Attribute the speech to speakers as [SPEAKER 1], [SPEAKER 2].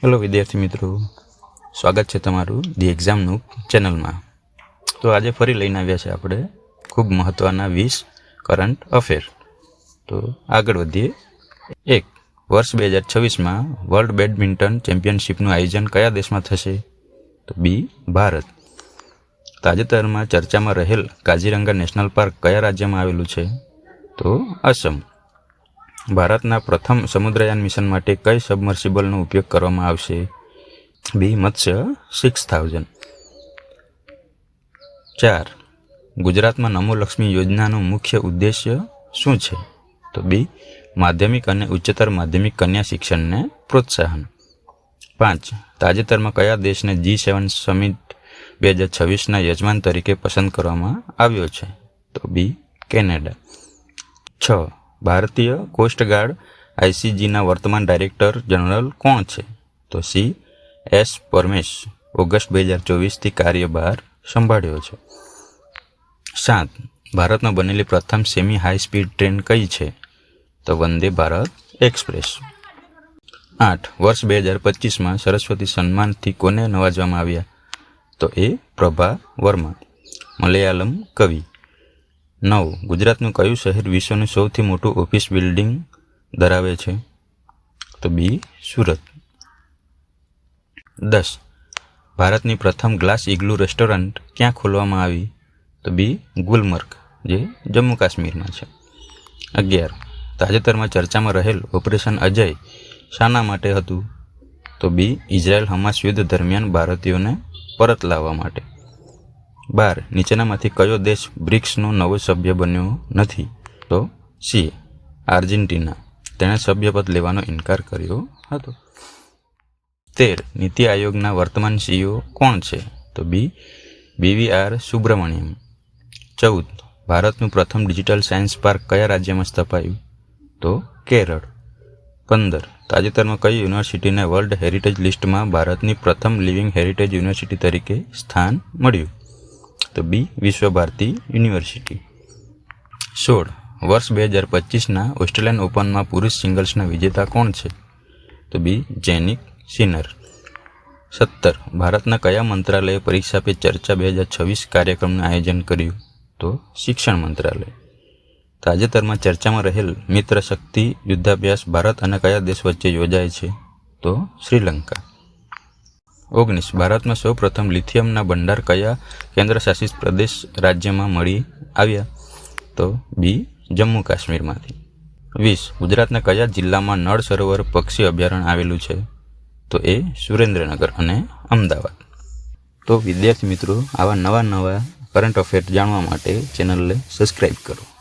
[SPEAKER 1] Hello વિદ્યાર્થી મિત્રો, સ્વાગત છે તમારું ધી એક્ઝામ નૂબ ચેનલમાં. તો આજે ફરી લઈને આવ્યા છે આપણે ખૂબ મહત્ત્વના 20 કરંટ અફેર. તો આગળ વધીએ. 1. વર્ષ 2026માં વર્લ્ડ બેડમિન્ટન ચેમ્પિયનશિપનું આયોજન કયા દેશમાં થશે? તો બી. ભારત. તાજેતરમાં ચર્ચામાં રહેલ કાઝીરંગા નેશનલ પાર્ક કયા રાજ્યમાં આવેલું છે? તો અસમ. ભારતના પ્રથમ સમુદ્રયાન મિશન માટે કઈ સબમર્સિબલનો ઉપયોગ કરવામાં આવશે? બી. મત્સ્ય 6000. 4. ગુજરાતમાં નમો લક્ષ્મી યોજનાનો મુખ્ય ઉદ્દેશ્ય શું છે? તો બી. માધ્યમિક અને ઉચ્ચતર માધ્યમિક કન્યા શિક્ષણને પ્રોત્સાહન. 5. તાજેતરમાં કયા દેશને G7 સમિટ 2026ના યજમાન તરીકે પસંદ કરવામાં આવ્યો છે? તો બી. કેનેડા. 6. ભારતીય કોસ્ટગાર્ડ ICGના વર્તમાન ડાયરેક્ટર જનરલ કોણ છે? તો સી. એસ. પરમેશ ઓગસ્ટ 2024થી કાર્યભાર સંભાળ્યો છે. 7. ભારતમાં બનેલી પ્રથમ સેમી હાઈ સ્પીડ ટ્રેન કઈ છે? તો વંદે ભારત એક્સપ્રેસ. 8. વર્ષ 2025માં સરસ્વતી સન્માનથી કોને નવાજવામાં આવ્યા? તો એ. પ્રભા વર્મા, મલયાલમ કવિ. 9. ગુજરાતનું કયું શહેર વિશ્વનું સૌથી મોટું ઓફિસ બિલ્ડિંગ ધરાવે છે? તો બી. સુરત. 10. ભારતની પ્રથમ ગ્લાસ ઇગ્લુ રેસ્ટોરન્ટ ક્યાં ખોલવામાં આવી? તો બી. ગુલમર્ગ, જે જમ્મુ કાશ્મીરમાં છે. 11. તાજેતરમાં ચર્ચામાં રહેલ ઓપરેશન અજય શાના માટે હતું? તો બી. ઇઝરાયલ હમાસ યુદ્ધ દરમિયાન ભારતીયોને પરત લાવવા માટે. 12. નીચેનામાંથી કયો દેશ બ્રિક્સનો નવો સભ્ય બન્યો નથી? તો સી. આર્જેન્ટિના. તેણે સભ્યપદ લેવાનો ઇનકાર કર્યો હતો. 13. નીતિ આયોગના વર્તમાન CEO કોણ છે? તો બી. BVR સુબ્રમણ્યમ. 14. ભારતનું પ્રથમ ડિજિટલ સાયન્સ પાર્ક કયા રાજ્યમાં સ્થપાયું? તો કેરળ. 15. તાજેતરમાં કઈ યુનિવર્સિટીને વર્લ્ડ હેરિટેજ લિસ્ટમાં ભારતની પ્રથમ લિવિંગ હેરિટેજ યુનિવર્સિટી તરીકે સ્થાન મળ્યું? તો બી. વિશ્વ ભારતી યુનિવર્સિટી. 16. વર્ષ 2025ના ઓસ્ટ્રેલિયન ઓપનમાં પુરુષ સિંગલ્સના વિજેતા કોણ છે? તો બી. Jannik sinner. 17. ભારતના કયા મંત્રાલયે પરીક્ષા પે ચર્ચા 2026 કાર્યક્રમનું આયોજન કર્યું? તો શિક્ષણ મંત્રાલય. તાજેતરમાં ચર્ચામાં રહેલ મિત્ર શક્તિ યુદ્ધાભ્યાસ ભારત અને કયા દેશ વચ્ચે યોજાય છે? તો શ્રીલંકા. 19. ભારતમાં સૌ પ્રથમ લિથિયમના ભંડાર કયા કેન્દ્રશાસિત પ્રદેશ રાજ્યમાં મળી આવ્યા? તો બી. જમ્મુ કાશ્મીરમાંથી. 20. ગુજરાતના કયા જિલ્લામાં નળ સરોવર પક્ષી અભયારણ્ય આવેલું છે? તો એ સુરેન્દ્રનગર અને અમદાવાદ. તો વિદ્યાર્થી મિત્રો, આવા નવા કરંટ અફેર જાણવા માટે ચેનલને સબસ્ક્રાઈબ કરો.